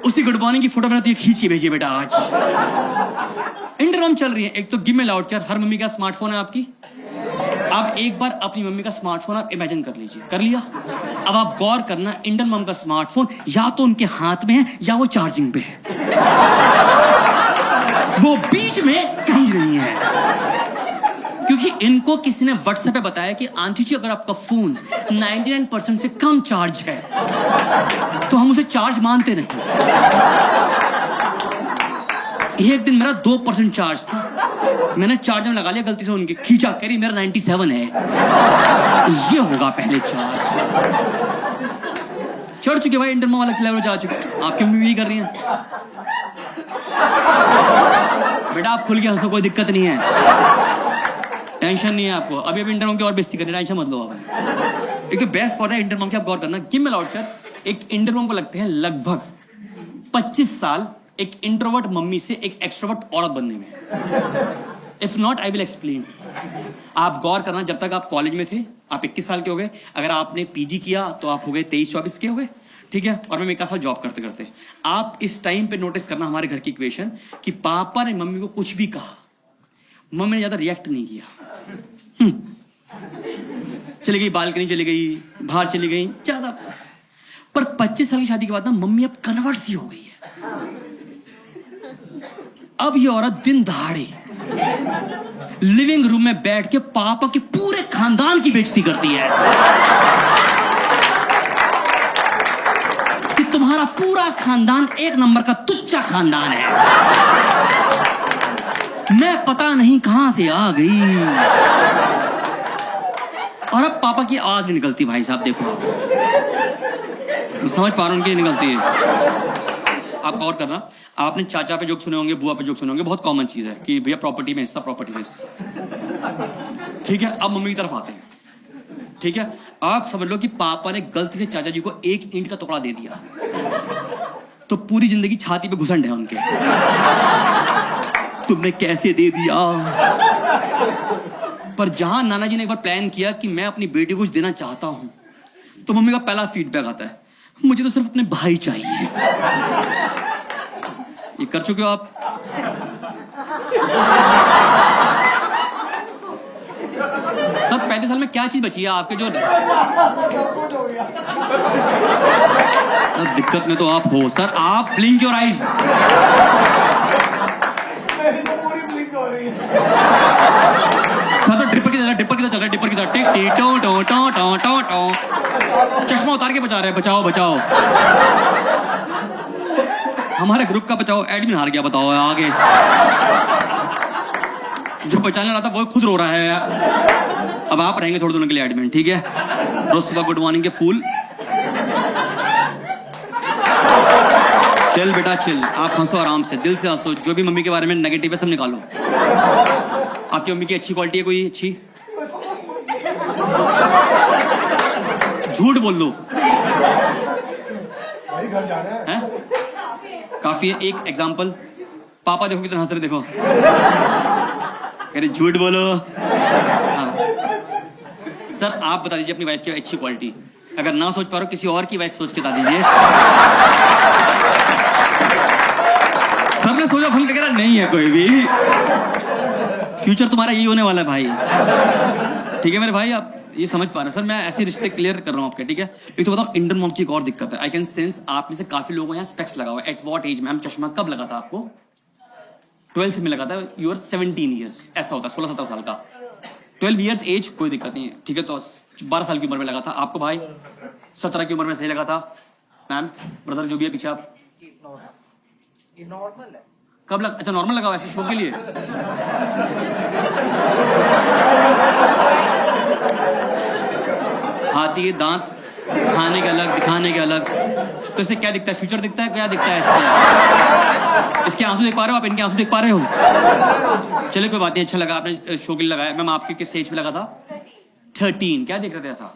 उसी गुड मॉर्निंग की फोटो मैंने तो ये खींच के भेजी बेटा आज। इंटरकॉम चल रही है, एक तो गिव मी लाउडचर, हर मम्मी का स्मार्टफोन है आपकी। अब एक बार अपनी मम्मी का स्मार्टफोन आप इमेजिन कर लीजिए, कर लिया? अब आप गौर करना, इंडियन मम का स्मार्टफोन या तो उनके हाथ में है या वो चार्जिंग पे है, वो बीच में कहीं नहीं है। क्योंकि इनको किसी ने व्हाट्सएप पे बताया कि आंटी जी अगर आपका फोन 99% से कम चार्ज है तो हम उसे चार्ज मानते नहीं। एक दिन मेरा 2% चार्ज था, मैंने चार्जर में लगा लिया गलती से, उनकी खींचा, कह रही मेरा 97 है। ये होगा पहले चार्ज। चढ़ चुके भाई, इंटरमो वाला लेवल जा चुके। आपकी मम्मी भी कर रही हैं। बेटा आप खुल के हंसो, कोई दिक्कत नहीं है, टेंशन नहीं है आपको। अभी अभी इंटरमॉम की और बेइज्जती करनी, टेंशन मत लो आप। एक तो बेस्ट पॉइंट है इंटरमॉम की, आप गौर करना। गिव मी लाउडचर, एक इंटरमॉम को लगते हैं लगभग 25 साल एक इंट्रोवर्ट मम्मी से एक एक्सट्रोवर्ट औरत बनने में। If not I will explain. आप गौर करना, जब तक आप कॉलेज में थे आप 21 साल के हो गए, अगर आपने पीजी किया तो आप हो गए 23-24 के हो गए, ठीक है, और मैं 1 साल जॉब करते करते। आप इस टाइम पे नोटिस करना हमारे घर की इक्वेशन कि पापा ने मम्मी को कुछ भी कहा, मम्मी ने ज्यादा रिएक्ट नहीं किया। चली गई बालकनी, चली गई बाहर, चली गई ज्यादा। पर 25 साल की शादी के बाद ना मम्मी अब कन्वर्ट सी हो गई है। अब ये औरत दिन दहाड़े लिविंग रूम में बैठ के पापा के पूरे खानदान की बेइज्जती करती है कि तुम्हारा पूरा खानदान एक नंबर का तुच्चा खानदान है, मैं पता नहीं कहां से आ गई। और अब पापा की आवाज नहीं निकलती भाई साहब, देखो मैं समझ पा रहा हूं कि निकलती है। आप गौर करना, आपने चाचा पे जोक सुने होंगे, बुआ पे जोक सुने होंगे, बहुत कॉमन चीज है कि भैया प्रॉपर्टी में हिस्सा, प्रॉपर्टी में हिस्सा, ठीक है। अब मम्मी की तरफ आते हैं, ठीक है। आप समझ लो कि पापा ने गलती से चाचा जी को 1 ईंट का टुकड़ा दे दिया तो पूरी जिंदगी छाती पे घुसंड है उनके, तुमने कैसे दे दिया। पर जहां नाना जी ने एक बार प्लान किया कि मैं अपनी बेटी को कुछ देना चाहता हूं, तो मम्मी का पहला फीडबैक आता है, मुझे तो सिर्फ अपने भाई चाहिए। ये कर चुके हो आप? सर 35 साल में क्या चीज बची है आपके जो? सर दिक्कत में तो आप हो सर, आप blink your eyes. Sir dripper की तरह चल रहा है, डिपर की तरह टिक टी टो टो टो टो टो टो। चश्मा उतार के बचा रहे हैं, बचाओ बचाओ। हमारे ग्रुप का बचाओ एडमिन हार गया, बताओ आगे। जो बचाने रहा था वो खुद रो रहा है। अब आप रहेंगे थोड़े दिनों के लिए एडमिन, ठीक है। रोज सुबह गुड मॉर्निंग के फूल। चिल बेटा चिल, आप हंसो आराम से, दिल से हंसो। जो भी मम्मी के बारे में नेगेटिव है सब निकालो। आपकी मम्मी की अच्छी क्वालिटी है कोई अच्छी? झूठ बोल दो। घर जा रहे हैं? काफी है। एक एग्जांपल, पापा देखो कितना हंस रहे, देखो कह रहे झूठ बोलो। हाँ। सर आप बता दीजिए अपनी वाइफ की अच्छी क्वालिटी, अगर ना सोच पा रहे हो किसी और की वाइफ सोच के बता दीजिए। सबने सोचा फल वगैरह नहीं है कोई भी। फ्यूचर तुम्हारा यही होने वाला है भाई, ठीक है मेरे भाई। आप ये समझ पा रहे हो? सर मैं ऐसे रिश्ते क्लियर कर रहा हूँ आपके, ठीक है। एक तो बताओ इंडियन मॉम की एक और दिक्कत है, आई कैन सेंस आप में से काफी लोगों को यहाँ स्पेक्स लगा हुआ है। एट व्हाट एज मैम चश्मा कब लगा था आपको? 12th में लगा था, यू आर 17 ईयर्स, ऐसा होता है 16-17 साल का। 12 ईयर्स एज कोई दिक्कत नहीं है, ठीक है। तो 12 साल की उम्र में लगा था आपको भाई, 17 की उम्र में सही लगा था। मैम ब्रदर जो भी है पीछे आप, ये नॉर्मल है। कब लगा? अच्छा नॉर्मल लगा ऐसे शो के लिए। हाथी के दांत खाने के अलग, दिखाने के अलग। तो इससे क्या दिखता है? फ्यूचर दिखता है? क्या दिखता है इससे? इसके आंसू देख पा रहे हो आप? इनके आंसू देख पा रहे हो? चलिए कोई बात नहीं, अच्छा लगा आपने शो के लिए लगाया। मैम आपके किस एज पे लगा था? 13। क्या देख रहे थे ऐसा?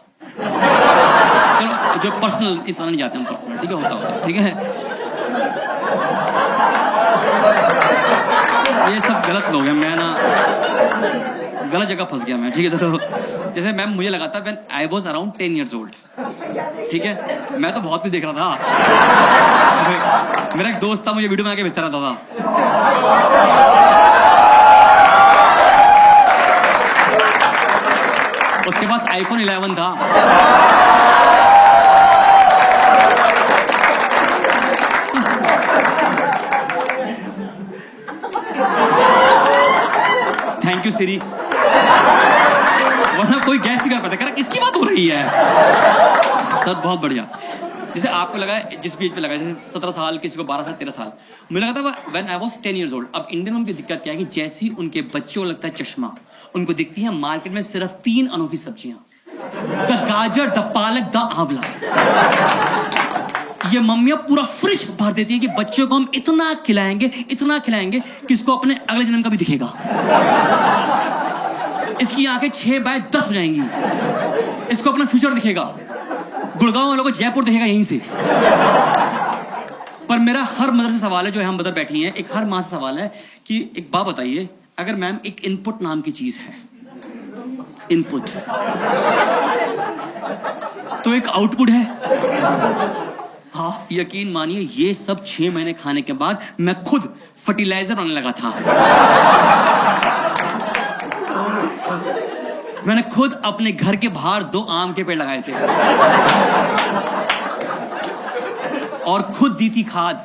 चलो जो पर्सनल इतना नहीं जाते हम पर्सनल, ठीक है, होता ठीक है। ये सब गलत लोग हैं, मैं ना गलत जगह फंस गया मैं, ठीक है। तो जैसे मैम मुझे लगा था when I was around 10 years old, ठीक है। मैं तो बहुत कुछ देख रहा था। मेरा एक दोस्त था, मुझे वीडियो बना के भेजता रहता था। उसके पास iPhone 11 था। थैंक यू सिरी। वरना कोई गैस नहीं कर पाता, कह रहा किसकी बात हो रही है। सर बहुत बढ़िया। जैसे आपको लगा जिस बीच पे लगा, जैसे 17 साल, किसी को 12 साल, 13 साल, मुझे लगा था when I was 10 years old। अब इंडियन उनकी दिक्कत क्या है कि जैसे ही उनके बच्चों को लगता है चश्मा, उनको दिखती है मार्केट में सिर्फ 3 अनोखी सब्जियां, द गाजर, द पालक, द आंवला। ये मम्मियां पूरा फ्रिज भर देती है कि बच्चों को हम इतना खिलाएंगे कि इसको अपने अगले जन्म का भी दिखेगा। इसकी आंखें 6 बाय 10 हो जाएंगी, इसको अपना फ्यूचर दिखेगा। गुड़गांव वालों को जयपुर दिखेगा यहीं से। पर मेरा हर मदर से सवाल है, जो हम मदर बैठी हैं, एक हर माँ से सवाल है कि एक बात बताइए, अगर मैम एक इनपुट नाम की चीज है, इनपुट, तो एक आउटपुट है। हाँ यकीन मानिए, ये सब 6 महीने खाने के बाद मैं खुद फर्टिलाइजर बनने लगा था। मैंने खुद अपने घर के बाहर 2 आम के पेड़ लगाए थे और खुद दी थी खाद।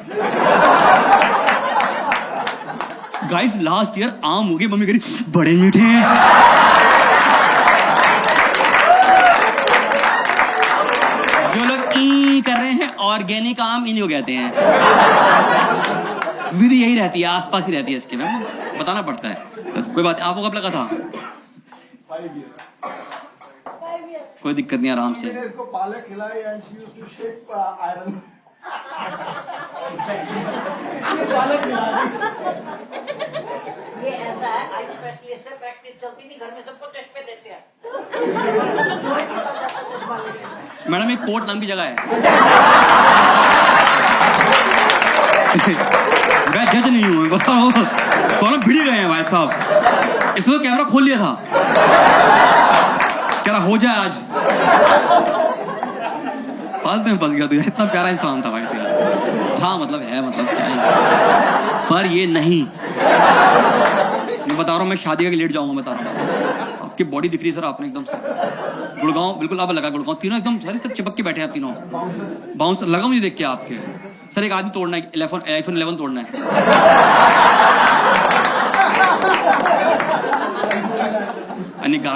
गाइस लास्ट ईयर आम हो गए, मम्मी कह रही बड़े मीठे हैं। जो लोग ई कर रहे हैं, ऑर्गेनिक आम इन्हीं को कहते हैं। विधि यही रहती है, आसपास ही रहती है इसके में, बताना पड़ता है। कोई बात, आपको कब लगा था? 5 years। कोई दिक्कत नहीं, आराम से। मैंने इसको पालक खिलाई and she used to shake iron. पालक खिलाई। ये ऐसा है, आई स्पेशलिस्ट है, प्रैक्टिस चलती नहीं, घर में सबको चश्मे देते हैं। जो है कि बन जाता चश्मा लेके। मैडम एक कोट नाम की जगह है। मैं जज नहीं हूँ, बताओ तो ना भिड़ गए हैं भाई साहब। इसमें तो कैमरा खोल लिया था, कह रहा हो जाए आज। फालतू में फंस गया तू, इतना प्यारा इंसान था भाई था, मतलब है, मतलब क्या है, पर ये नहीं। मैं बता रहा हूँ, मैं शादी का लेट जाऊंगा, बता रहा हूँ। आपकी बॉडी दिख रही है सर, आपने एकदम से गुड़गांव बिल्कुल अब लगा। गुड़गांव तीनों एकदम सारे सब चिपक के बैठे हैं तीनों। बाउंस लगा मुझे देख के आपके। सर एक आदमी तोड़ना है, iPhone 11 तोड़ना है।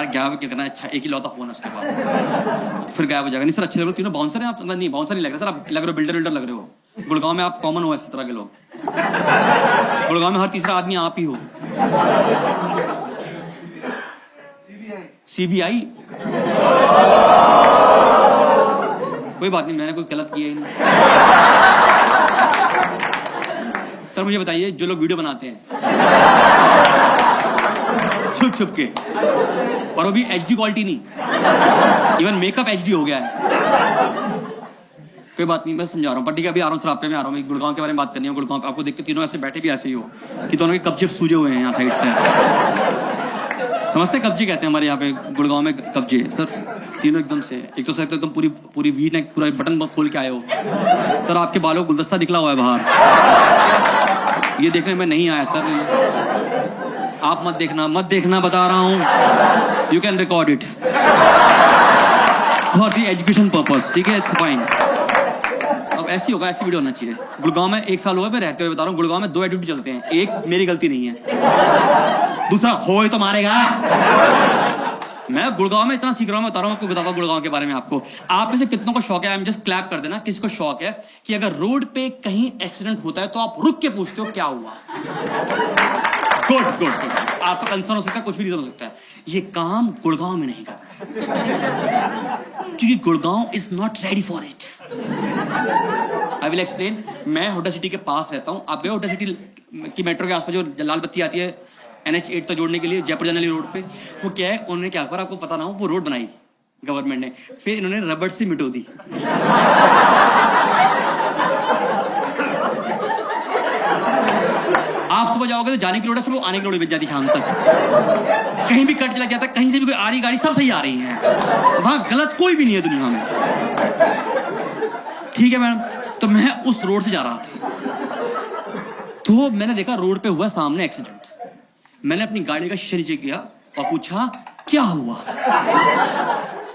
क्या करना है? अच्छा एक ही लौता फोन है उसके पास, फिर गायब हो जाएगा। नहीं सर अच्छे लग रहे हो तीनों। बाउंसर हैं आप? नहीं बाउंसर नहीं लग रहे सर, आप लग रहे हो बिल्डर लग रहे हो। गुड़गांव में आप कॉमन हो इस तरह के लोग। गुड़गांव में हर तीसरा आदमी आप ही हो। CBI कोई बात नहीं, मैंने कोई गलत किया ही नहीं। सर मुझे बताइए, जो लोग वीडियो बनाते हैं छुप छुप के, और वो भी HD क्वालिटी नहीं, इवन मेकअप HD हो गया है। कोई बात नहीं, मैं समझा रहा हूँ, पर ठीक है अभी आ रहा हूँ सर, आप पे मैं आ रहा हूँ। गुड़गांव के बारे में बात करनी है। गुड़गांव पे आपको देख के तीनों ऐसे बैठे भी ऐसे ही हो कि दोनों के कब्जे सूजे हुए हैं यहाँ साइड से। समझते कब्जे कहते हैं हमारे यहाँ पे गुड़गांव में, कब्जे सर तीनों एकदम से। एक तो सर एकदम पूरी वी नेक, पूरा बटन खोल के आए हो सर। आपके बालों गुलदस्ता निकला हुआ है बाहर, ये देखने में नहीं आया सर। आप मत देखना बता रहा हूँ। You can record it for the education purpose, ठीक है, इट्स फाइन। अब ऐसी होगा, ऐसी वीडियो होना चाहिए। गुड़गांव में 1 साल हुआ मैं रहते हुए बता रहा हूँ। गुड़गांव में 2 एटीट्यूड चलते हैं, एक मेरी गलती नहीं है, दूसरा हो तो मारेगा। मैं गुड़गांव में इतना सीख रहा हूँ, मैं बता रहा हूँ आपको, बताता हूँ गुड़गांव के बारे में आपको। आप में से कितनों को शौक है, आई एम जस्ट क्लैप कर देना, किसी को शौक है कि अगर रोड पे कहीं एक्सीडेंट होता है तो आप रुक के पूछते हो क्या हुआ? Good good good. आपका कंसर्न हो सकता है, कुछ भी रीजन हो सकता है। ये काम गुड़गांव में नहीं करना क्योंकि Gurgaon is not ready for it. I will explain. मैं हुड्डा सिटी के पास रहता हूँ। आप गए हुड्डा सिटी की मेट्रो के आसपास जो लाल बत्ती आती है NH8 तक जोड़ने के लिए, जयपुर जाने वाली रोड पे? वो क्या है, उन्होंने क्या करा आपको पता ना हो, वो रोड बनाई गवर्नमेंट ने, फिर इन्होंने रबड़ से मिटो दी। आप सुबह जाओगे तो जाने की रोड है, फिर वो आने की रोड बच जाती शाम तक। कहीं भी कट चला जाता है, कहीं से भी कोई आ रही गाड़ी, सब सही आ रही है। वहां गलत कोई भी नहीं है दुनिया में। ठीक है मैडम, तो मैं उस रोड से जा रहा था, तो मैंने देखा रोड पे हुआ सामने एक्सीडेंट। मैंने अपनी गाड़ी का शीशा नीचे किया और पूछा क्या हुआ?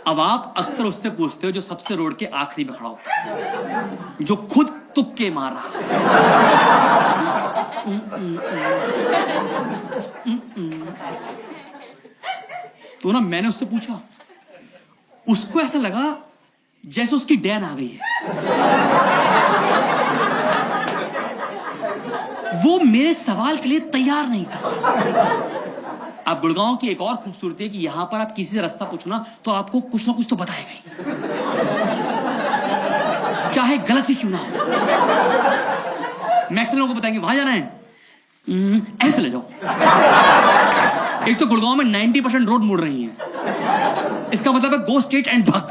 अब आप अक्सर उससे पूछते हो जो सबसे रोड के आखिरी में खड़ा होता है, जो खुद तुक्के मार रहा है। तो ना मैंने उससे पूछा, उसको ऐसा लगा जैसे उसकी डैन आ गई है। वो मेरे सवाल के लिए तैयार नहीं था। आप गुड़गांव की एक और खूबसूरती है कि यहां पर आप किसी से रास्ता पूछो ना तो आपको कुछ ना कुछ तो बताएगा ही, चाहे गलत ही क्यों ना हो। मैक्सिमम लोगों को बताएंगे वहां जाना है, ऐसे ले जाओ। एक तो गुड़गांव में 90% रोड मुड़ रही हैं, इसका मतलब है गो स्ट्रेट एंड भाग,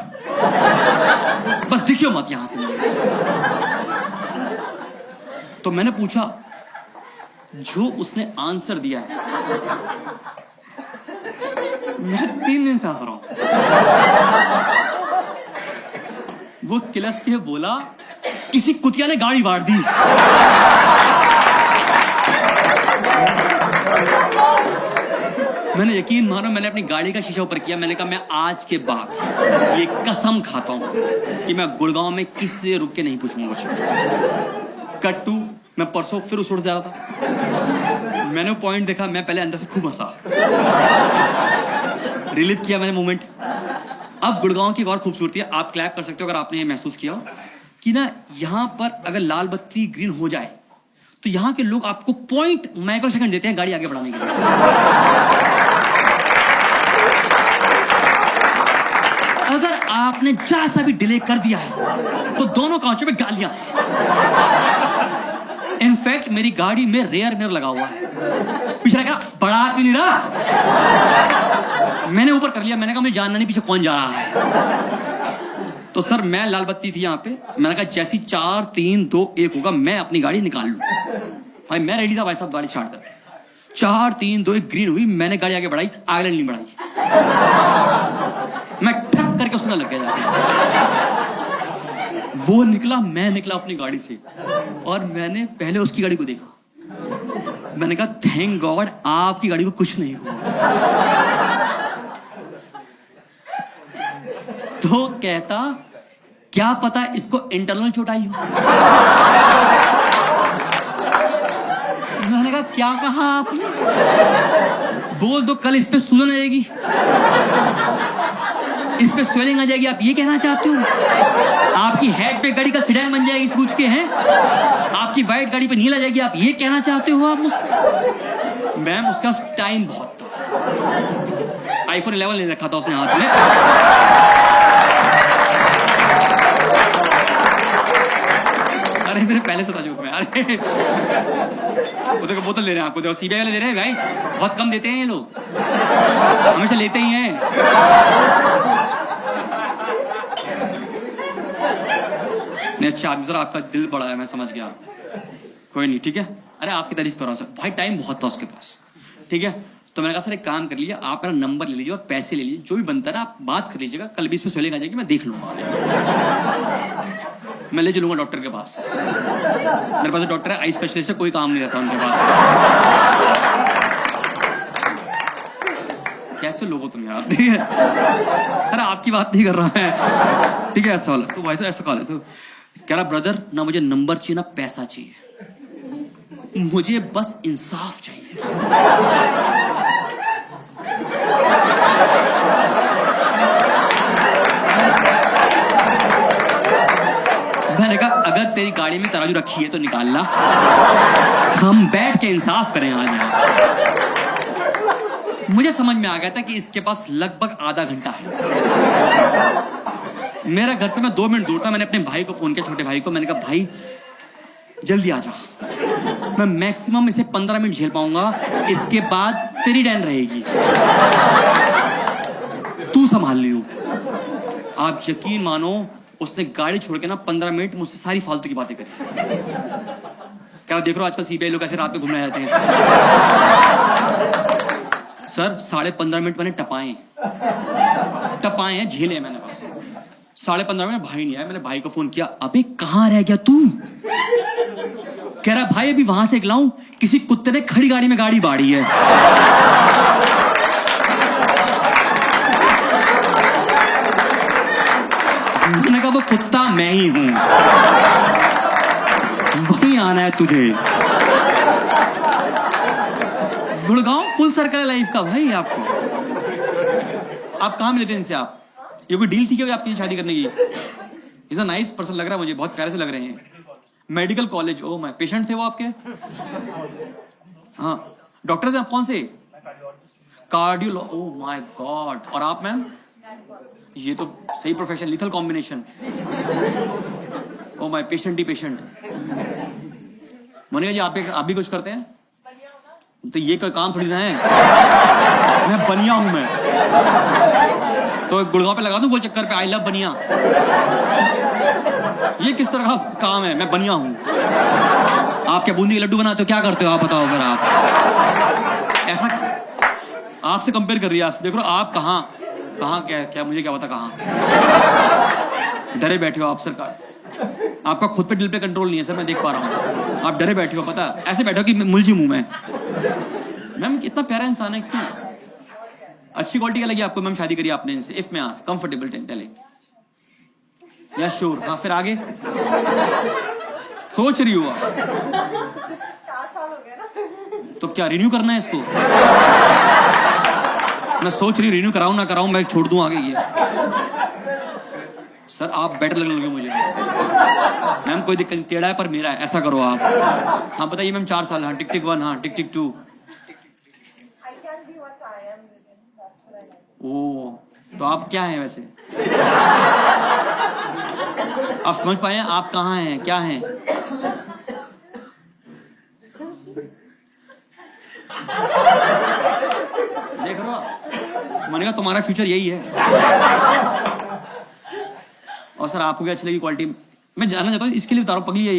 बस दिखियो मत यहां से। तो मैंने पूछा, जो उसने आंसर दिया है, मैं 3 दिन से हंस रहा हूं। वो किलस के बोला, किसी कुतिया ने गाड़ी वाड़ दी। मैंने यकीन मानो, मैंने अपनी गाड़ी का शीशा ऊपर किया। मैंने कहा मैं आज के बाद ये कसम खाता हूं कि मैं गुड़गांव में किसी से रुक के नहीं पूछूंगा कुछ। कट टू, मैं परसों फिर उस रोड से जा रहा था। मैंने वो पॉइंट देखा, मैं पहले अंदर से खूब हंसा, रिलीव किया मैंने मोमेंट। अब गुड़गांव की एक और खूबसूरती है, आप क्लैप कर सकते हो अगर आपने ये महसूस किया हो कि ना यहां पर अगर लाल बत्ती ग्रीन हो जाए तो यहां के लोग आपको पॉइंट माइक्रो सेकंड देते हैं गाड़ी आगे बढ़ाने के लिए। अगर आपने जरा सा भी डिले कर दिया है तो दोनों कांचों पे गालियां हैं। इनफैक्ट मेरी गाड़ी में रेयर मिरर लगा हुआ है, पीछे क्या बड़ा आदमी नहीं रहा। मैंने ऊपर कर लिया, मैंने कहा मुझे जानना नहीं पीछे कौन जा रहा है। तो सर मैं लाल बत्ती थी यहाँ पे, मैंने कहा जैसी 4 3 2 1 होगा मैं अपनी गाड़ी निकाल लूं। भाई मैं रेडी था भाई साहब गाड़ी स्टार्ट करके। 4 3 2 1 ग्रीन हुई, मैंने गाड़ी आगे बढ़ाई, आगे नहीं बढ़ाई, मैं ठक करके उसमें लग गया जाके। वो निकला, मैं निकला अपनी गाड़ी से, और मैंने पहले उसकी गाड़ी को देखा। मैंने कहा थैंक गॉड आपकी गाड़ी को कुछ नहीं हुआ। तो कहता क्या पता इसको इंटरनल चोट आई हो। मैंने कहा क्या कहा आपने? बोल दो कल इस पे सूजन आ जाएगी, इस पे स्वेलिंग आ जाएगी, आप ये कहना चाहते हो? आपकी हेड पे गाड़ी का सिडान बन जाएगी सूझ के, हैं? आपकी वाइट गाड़ी पे नील आ जाएगी, आप ये कहना चाहते हो? आप मुझसे मैम, उसका टाइम बहुत था, iPhone 11 ले रखा था उसने हाथ में। अरे मेरे पहले से था जोक में। अरे वो देखो बोतल दे रहे हैं आपको, देखो CBI वाले दे रहे हैं भाई, बहुत कम देते हैं ये लोग, हमेशा लेते ही हैं। नहीं अच्छा आप सर, आपका दिल बड़ा है, मैं समझ गया, कोई नहीं, ठीक है। अरे आपकी तारीफ कर रहा हूँ सर, भाई टाइम बहुत था उसके पास, ठीक है। तो मैंने कहा सर एक काम कर लीजिए, आप मेरा नंबर ले लीजिए और पैसे ले लीजिए, जो भी बनता है ना आप बात कर लीजिएगा, कल भी इसमें स्वेलिंग आ जाएगी, मैं देख लूंगा, मैं ले चलूंगा डॉक्टर के पास। मेरे पास डॉक्टर है, आई स्पेशलिस्ट है, कोई काम नहीं रहता उनके पास। कैसे लोग हो तुम यार, ठीक है। सर आपकी बात नहीं कर रहा है, ठीक है। ऐसा वाला तो भाई साहब ऐसा कॉल है, तो कह रहा ब्रदर ना मुझे नंबर चाहिए ना पैसा चाहिए, मुझे बस इंसाफ चाहिए। तेरी गाड़ी में तराजू रखी है तो निकाल ला, हम बैठ के इंसाफ करें आज यहाँ। मुझे समझ में आ गया था कि इसके पास लगभग आधा घंटा है। मेरा घर से मैं 2 मिनट दूर था। मैंने अपने भाई को फोन किया, छोटे भाई को। मैंने कहा भाई जल्दी आ जा, मैं मैक्सिमम इसे 15 मिनट झेल पाऊंगा, इसके बाद तेरी डैन रहेगी, तू संभाल लियो। आप यकीन मानो उसने गाड़ी छोड़ के ना 15 मिनट मुझसे सारी फालतू की बातें करी। क्या देख रहे हो आजकल सीबीआई लोग ऐसे रात में घूमने जाते हैं। सर 15.5 मिनट मैंने टपाए हैं, झेले मैंने बस 15.5 मिनट। भाई नहीं आया। मैंने भाई को फोन किया, अबे कहाँ रह गया तू? कह रहा भाई अभी वहां से लाऊं, किसी कुत्ते ने खड़ी गाड़ी में गाड़ी बाड़ी है। मैंने कहा वो कुत्ता मैं ही हूं, वहीं आना है तुझे। गुड़गांव फुल सर्कल है लाइफ का भाई। आपको आप कहाँ मिले थे इनसे? आप ये कोई डील थी क्या आपकी शादी करने की? इज अ नाइस पर्सन लग रहा है मुझे, बहुत प्यारे से लग रहे हैं। Medical college, oh my, patient थे वो आपके? हाँ, डॉक्टर से आप कौन से? Cardio, oh my god. और आप मैम? ये तो सही profession, lethal combination. Oh my, patient ही पेशेंट। मोनिका जी आप भी कुछ करते हैं? तो ये कोई काम थोड़ी ना है, मैं बनिया हूं मैं। तो गुड़गांव पे लगा दूं गोल चक्कर पे, आई लव बनिया। ये किस तरह का काम है? मैं बनिया हूं। आप क्या बूंदी के लड्डू बनाते हो? क्या करते हो आप बताओ अगर आप ऐसा। आपसे कंपेयर कर रही है, आपसे देख रहे हो आप कहाँ क्या मुझे क्या पता कहाँ डरे बैठे हो आप। सरकार आपका खुद पे दिल पे कंट्रोल नहीं है सर, मैं देख पा रहा हूँ। आप डरे बैठे हो, पता ऐसे बैठे हो कि मुलजिम हूं मैं। मैम कितना प्यारा इंसान है, क्यों? अच्छी क्वालिटी क्या लगी आपको मैम शादी करी आपने इनसे? इफ मैं आस्क, कंफर्टेबल टेलिंग? या श्योर? हाँ, फिर आगे सोच रही हुआ 4 साल हो गए ना। तो क्या रिन्यू करना है इसको? मैं सोच रही रिन्यू कराऊं ना कराऊं, मैं छोड़ दूं आगे ये। सर आप बेटर लगने लगे मुझे। मैम कोई दिक्कत नहीं, टेढ़ा है पर मेरा है, ऐसा करो आप। हाँ बताइए मैम। 4 साल, हाँ टिक टिक 1, हाँ टिक टिक 2। ओ, तो आप क्या हैं वैसे? आप समझ पाए आप कहाँ हैं, क्या हैं? देख रहे हो, मैंने कहा तुम्हारा फ्यूचर यही है। और सर आपको क्या अच्छी लगी क्वालिटी? मैं जानना चाहता हूँ, इसके लिए बता रहा हूँ, पगली है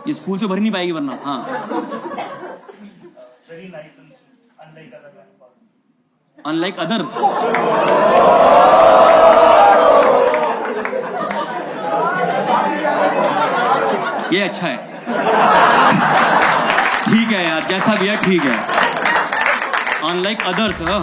ये स्कूल से भरी नहीं पाएगी वरना। हाँ, अनलाइक अदर। ये अच्छा है, ठीक है यार, जैसा भी है ठीक है। अनलाइक अदर्स, हाँ